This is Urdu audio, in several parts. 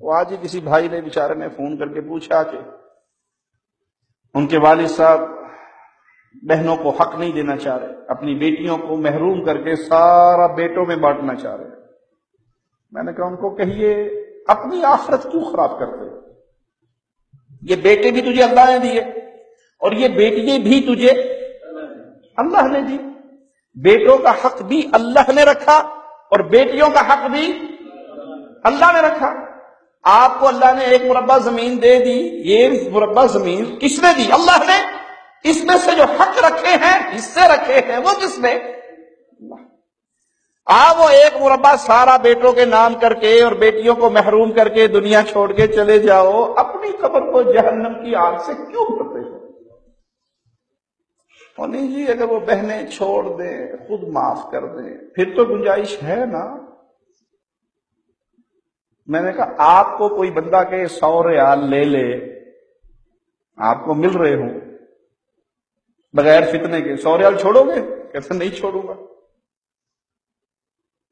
وہ آج ہی کسی بھائی نے بیچارے نے فون کر کے پوچھا کہ ان کے والد صاحب بہنوں کو حق نہیں دینا چاہ رہے، اپنی بیٹیوں کو محروم کر کے سارا بیٹوں میں بانٹنا چاہ رہے ہیں۔ میں نے کہا ان کو کہیے اپنی آخرت کیوں خراب کرتے ہیں؟ یہ بیٹے بھی تجھے اللہ نے دیے اور یہ بیٹیاں بھی تجھے اللہ نے دی۔ بیٹوں کا حق بھی اللہ نے رکھا اور بیٹیوں کا حق بھی اللہ نے رکھا۔ آپ کو اللہ نے ایک مربع زمین دے دی، یہ مربع زمین کس نے دی؟ اللہ نے۔ اس میں سے جو حق رکھے ہیں، حصے رکھے ہیں، وہ کس نے؟ آپ وہ ایک مربع سارا بیٹوں کے نام کر کے اور بیٹیوں کو محروم کر کے دنیا چھوڑ کے چلے جاؤ، اپنی قبر کو جہنم کی آگ سے کیوں بھرتے ہو؟ اور نہیں جی اگر وہ بہنیں چھوڑ دیں، خود معاف کر دیں، پھر تو گنجائش ہے نا۔ میں نے کہا آپ کو کوئی بندہ کہ 100 ریال لے لے، آپ کو مل رہے ہوں بغیر فتنے کے، 100 ریال چھوڑو گے؟ کیسے نہیں چھوڑوں گا۔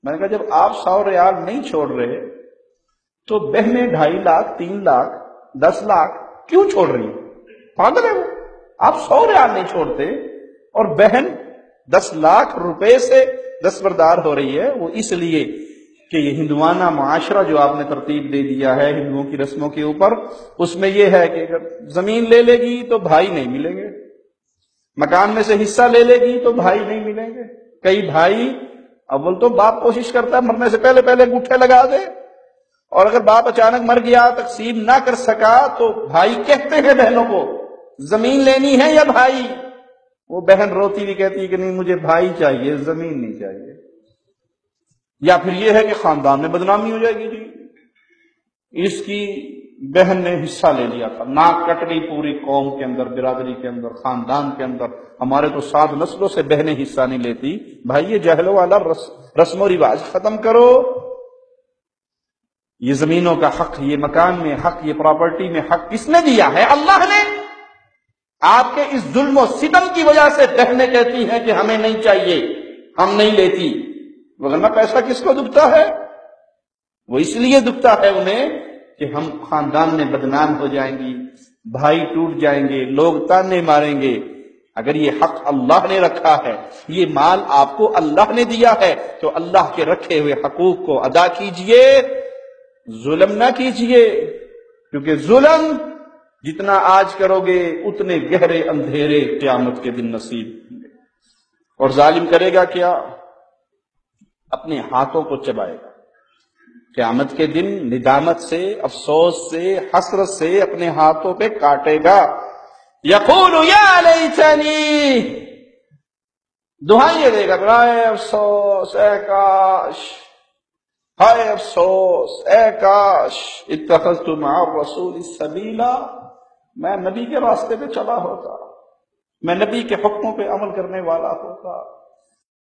میں نے کہا جب آپ 100 ریال نہیں چھوڑ رہے تو بہنیں 2.5 لاکھ 3 لاکھ 10 لاکھ کیوں چھوڑ رہی ہیں؟ پاگل ہے وہ۔ آپ 100 ریال نہیں چھوڑتے اور بہن 10 لاکھ روپے سے دستبردار ہو رہی ہے، وہ اس لیے کہ یہ ہندوانہ معاشرہ جو آپ نے ترتیب دے دیا ہے ہندوؤں کی رسموں کے اوپر، اس میں یہ ہے کہ اگر زمین لے لے گی تو بھائی نہیں ملیں گے، مکان میں سے حصہ لے لے گی تو بھائی نہیں ملیں گے۔ کئی بھائی اول تو باپ کوشش کرتا ہے مرنے سے پہلے انگوٹھے لگا دے، اور اگر باپ اچانک مر گیا تقسیم نہ کر سکا تو بھائی کہتے ہیں بہنوں کو زمین لینی ہے یا بھائی؟ وہ بہن روتی بھی کہتی ہے کہ نہیں مجھے بھائی چاہیے، زمین نہیں چاہیے۔ یا پھر یہ ہے کہ خاندان میں بدنامی ہو جائے گی، جی اس کی بہن نے حصہ لے لیا تھا، ناک کٹ گئی پوری قوم کے اندر، برادری کے اندر، خاندان کے اندر، ہمارے تو 7 نسلوں سے بہنیں حصہ نہیں لیتی۔ بھائی یہ جہل والا رسم و رواج ختم کرو۔ یہ زمینوں کا حق، یہ مکان میں حق، یہ پراپرٹی میں حق کس نے دیا ہے؟ اللہ نے۔ آپ کے اس ظلم و ستم کی وجہ سے بہنیں کہتی ہیں کہ ہمیں نہیں چاہیے، ہم نہیں لیتی، ورنہ پیسہ کس کو دکھتا ہے؟ وہ اس لیے دکھتا ہے انہیں کہ ہم خاندان میں بدنام ہو جائیں گی، بھائی ٹوٹ جائیں گے، لوگ تانے ماریں گے۔ اگر یہ حق اللہ نے رکھا ہے، یہ مال آپ کو اللہ نے دیا ہے، تو اللہ کے رکھے ہوئے حقوق کو ادا کیجئے، ظلم نہ کیجئے، کیونکہ ظلم جتنا آج کرو گے اتنے گہرے اندھیرے قیامت کے دن نصیب ہوں گے۔ اور ظالم کرے گا کیا؟ اپنے ہاتھوں کو چبائے گا، قیامت کے دن ندامت سے، افسوس سے، حسرت سے اپنے ہاتھوں پہ کاٹے گا۔ یقول یا لیتنی، دہائی یہ دے گا، اے افسوس، اے کاش، ہائے افسوس، اے کاش، اتخذت مع الرسول سبیلا، میں نبی کے راستے پہ چلا ہوتا، میں نبی کے حکموں پہ عمل کرنے والا ہوتا،